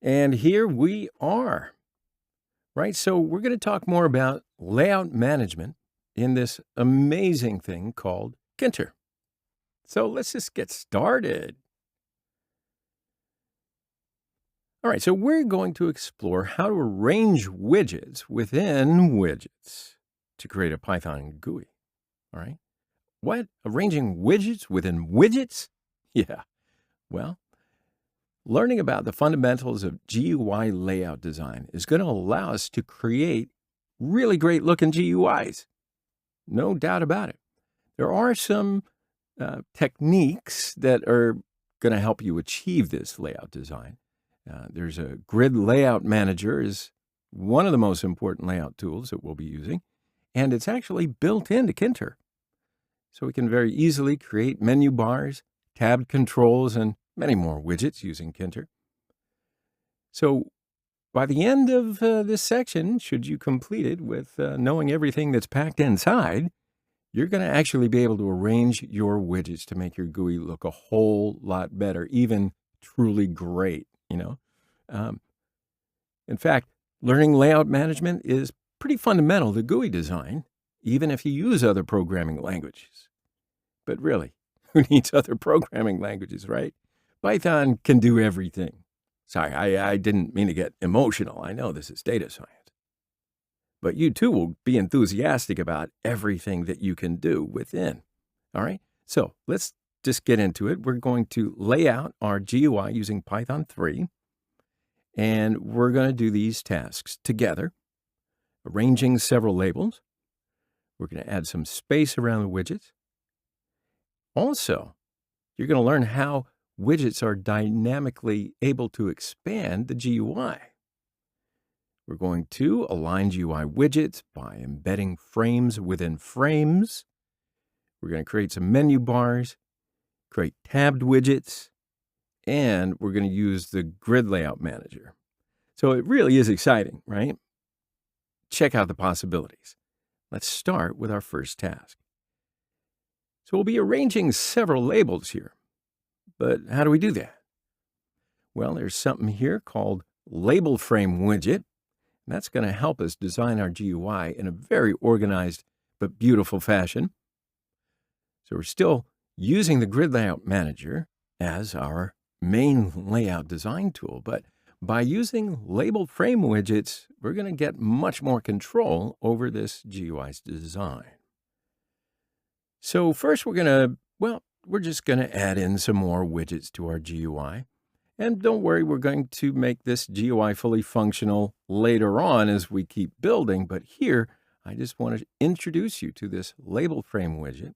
And here we are, right? So we're going to talk more about layout management in this amazing thing called Kinter. So let's just get started. All right, so we're going to explore how to arrange widgets within widgets to create a Python GUI. All right. What? Arranging widgets within widgets? Yeah. Well, learning about the fundamentals of GUI layout design is going to allow us to create really great looking GUIs. No doubt about it. There are some techniques that are going to help you achieve this layout design. There's a grid layout manager is one of the most important layout tools that we'll be using, and it's actually built into Kinter. So we can very easily create menu bars, tabbed controls, and many more widgets using Kinter. So by the end of this section, should you complete it with knowing everything that's packed inside, you're going to actually be able to arrange your widgets to make your GUI look a whole lot better, even truly great, In fact, learning layout management is pretty fundamental to GUI design, even if you use other programming languages. But really, who needs other programming languages, right? Python can do everything. Sorry, I didn't mean to get emotional. I know this is data science. But you too will be enthusiastic about everything that you can do within. All right? So let's just get into it. We're going to lay out our GUI using Python 3. And we're going to do these tasks together, arranging several labels. We're going to add some space around the widgets. Also, you're going to learn how widgets are dynamically able to expand the GUI. We're going to align GUI widgets by embedding frames within frames. We're going to create some menu bars, create tabbed widgets, and we're going to use the grid layout manager. So it really is exciting, right? Check out the possibilities. Let's start with our first task. So we'll be arranging several labels here. But how do we do that? Well, there's something here called Label Frame Widget. And that's going to help us design our GUI in a very organized but beautiful fashion. So we're still using the Grid Layout Manager as our main layout design tool, but by using label frame widgets, we're going to get much more control over this GUI's design. So first we're just going to add in some more widgets to our GUI. And don't worry, we're going to make this GUI fully functional later on as we keep building. But here, I just want to introduce you to this label frame widget.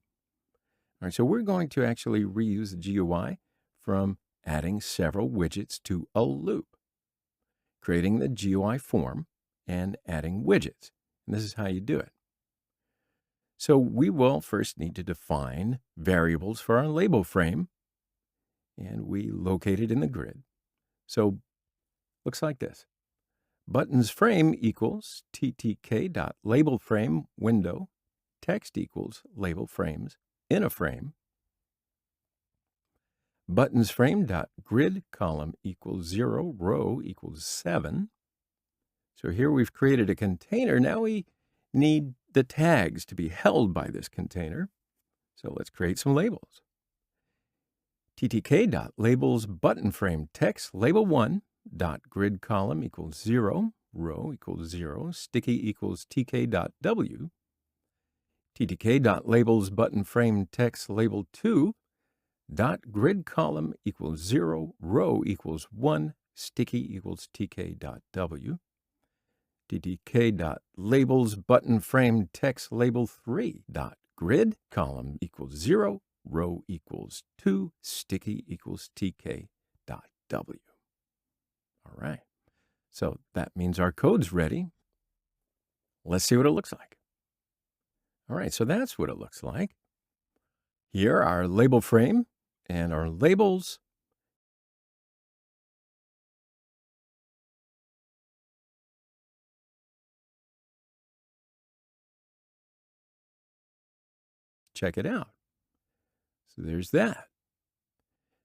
All right, so we're going to actually reuse the GUI from adding several widgets to a loop, creating the GUI form and adding widgets. And this is how you do it. So we will first need to define variables for our label frame, and we locate it in the grid. So looks like this. Buttons frame equals ttk.labelFrame window, text equals label frames in a frame. Buttons frame.grid column equals 0, row equals 7. So here we've created a container. Now we need the tags to be held by this container. So let's create some labels. ttk.labels button frame text label 1 dot grid column equals 0, row equals 0, sticky equals tk.w. ttk.labels button frame text label 2 dot grid column equals 0, row equals 1, sticky equals tk.w. ttk.labels button frame text label 3 dot grid column equals 0, row equals 2, sticky equals tk.w. All right, so that means our code's ready. Let's see what it looks like. All right, so that's what it looks like. Here, our label frame and our labels. Check it out. So there's that.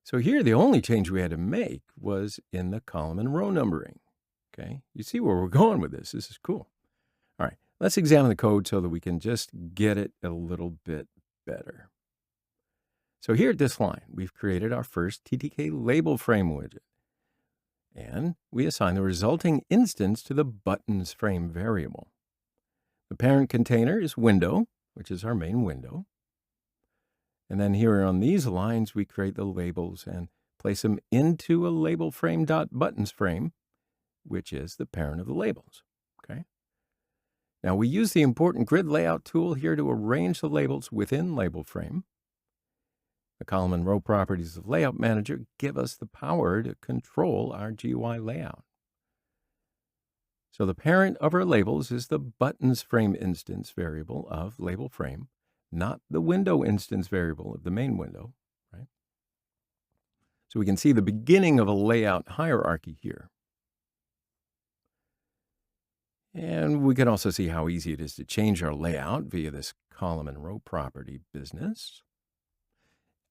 So here, the only change we had to make was in the column and row numbering. Okay, you see where we're going with this. This is cool. All right, let's examine the code so that we can just get it a little bit better. So here at this line, we've created our first TTK label frame widget. And we assign the resulting instance to the buttons frame variable. The parent container is window, which is our main window. And then here on these lines, we create the labels and place them into a label frame.buttons frame, which is the parent of the labels. Okay. Now we use the important grid layout tool here to arrange the labels within label frame. The column and row properties of Layout Manager give us the power to control our GUI layout. So the parent of our labels is the buttons frame instance variable of label frame, not the window instance variable of the main window, right? So we can see the beginning of a layout hierarchy here. And we can also see how easy it is to change our layout via this column and row property business.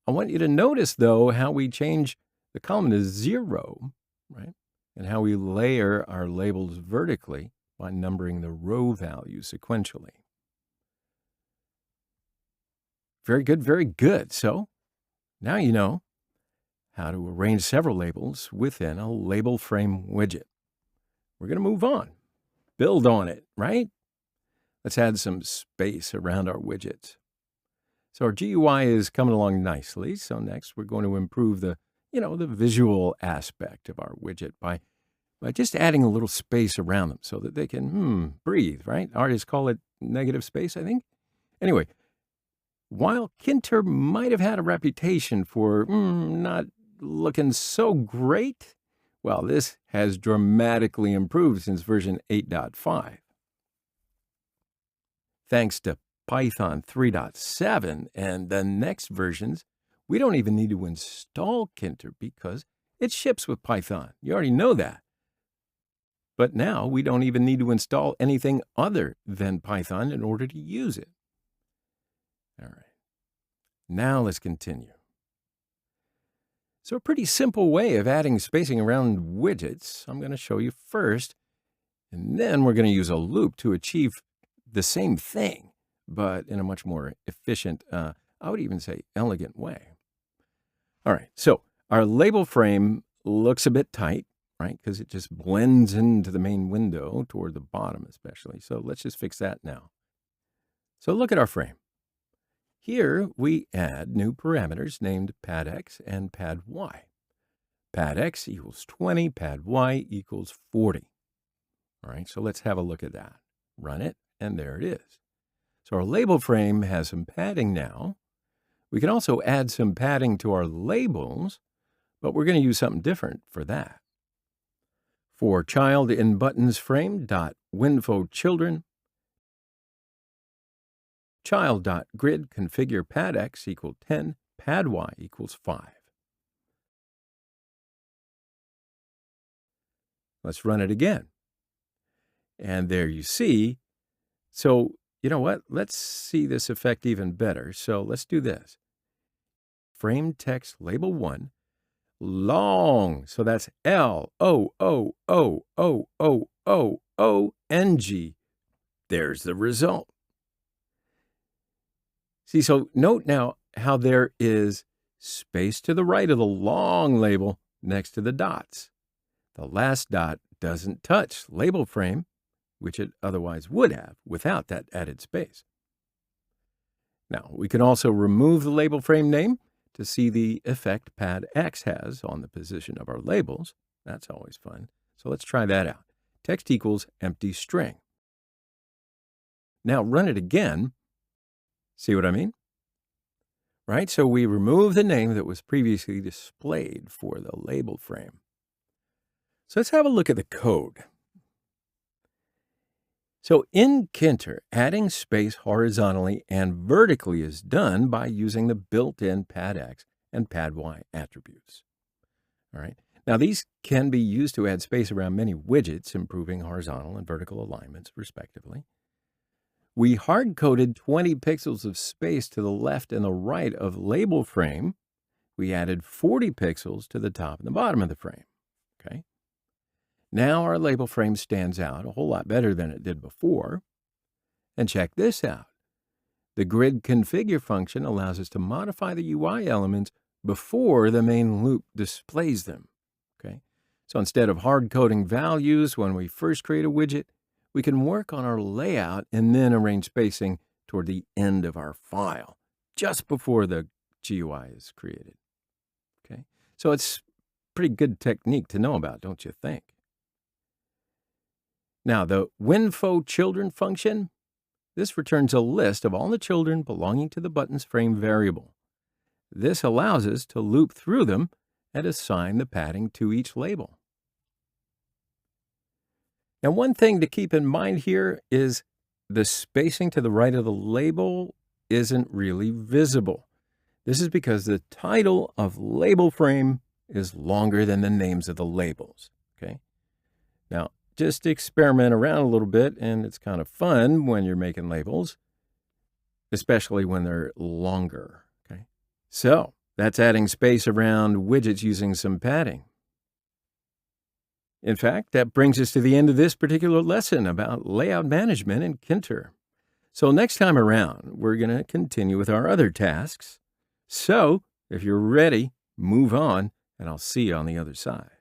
I want you to notice, though, how we change the column to 0, right? And how we layer our labels vertically by numbering the row values sequentially. Very good, very good. So now you know how to arrange several labels within a label frame widget. We're going to move on. Build on it, right? Let's add some space around our widgets. So our GUI is coming along nicely. So next we're going to improve the visual aspect of our widget by just adding a little space around them so that they can breathe, right? Artists call it negative space, I think. Anyway, while Kinter might have had a reputation for not looking so great, well, this has dramatically improved since version 8.5. Thanks to Python 3.7 and the next versions, we don't even need to install Kinter because it ships with Python. You already know that. But now we don't even need to install anything other than Python in order to use it. All right. Now let's continue. So a pretty simple way of adding spacing around widgets, I'm going to show you first, and then we're going to use a loop to achieve the same thing, but in a much more efficient, I would even say elegant way. All right, so our label frame looks a bit tight, right? Because it just blends into the main window toward the bottom especially. So let's just fix that now. So look at our frame. Here we add new parameters named padX and padY. PadX equals 20, padY equals 40. All right, so let's have a look at that. Run it, and there it is. So our label frame has some padding now. We can also add some padding to our labels, but we're going to use something different for that. For child in buttons frame dot winfo children, child.grid configure padX equal 10, padY equals 5. Let's run it again. And there you see. So, you know what? Let's see this effect even better. So let's do this. Frame text label 1, long. So that's LOOOOOOOONG. There's the result. See, so note now how there is space to the right of the long label next to the dots. The last dot doesn't touch label frame, which it otherwise would have without that added space. Now, we can also remove the label frame name to see the effect padX has on the position of our labels. That's always fun. So let's try that out. Text equals empty string. Now run it again. See what I mean? Right? So we remove the name that was previously displayed for the label frame. So let's have a look at the code. So in Kinter, adding space horizontally and vertically is done by using the built-in padX and padY attributes. All right. Now these can be used to add space around many widgets, improving horizontal and vertical alignments, respectively. We hard-coded 20 pixels of space to the left and the right of label frame we added 40 pixels to the top and the bottom of the frame. Okay. Now our label frame stands out a whole lot better than it did before. And check this out. The grid configure function allows us to modify the UI elements before the main loop displays them. Okay. So instead of hard coding values when we first create a widget, we can work on our layout and then arrange spacing toward the end of our file, just before the GUI is created. Okay, so it's pretty good technique to know about, don't you think? Now, the WinFoChildren function, this returns a list of all the children belonging to the buttons frame variable. This allows us to loop through them and assign the padding to each label. Now, one thing to keep in mind here is the spacing to the right of the label isn't really visible. This is because the title of label frame is longer than the names of the labels, okay? Now, just experiment around a little bit, and it's kind of fun when you're making labels, especially when they're longer, okay? So, that's adding space around widgets using some padding. In fact, that brings us to the end of this particular lesson about layout management in Tkinter. So next time around, we're going to continue with our other tasks. So if you're ready, move on, and I'll see you on the other side.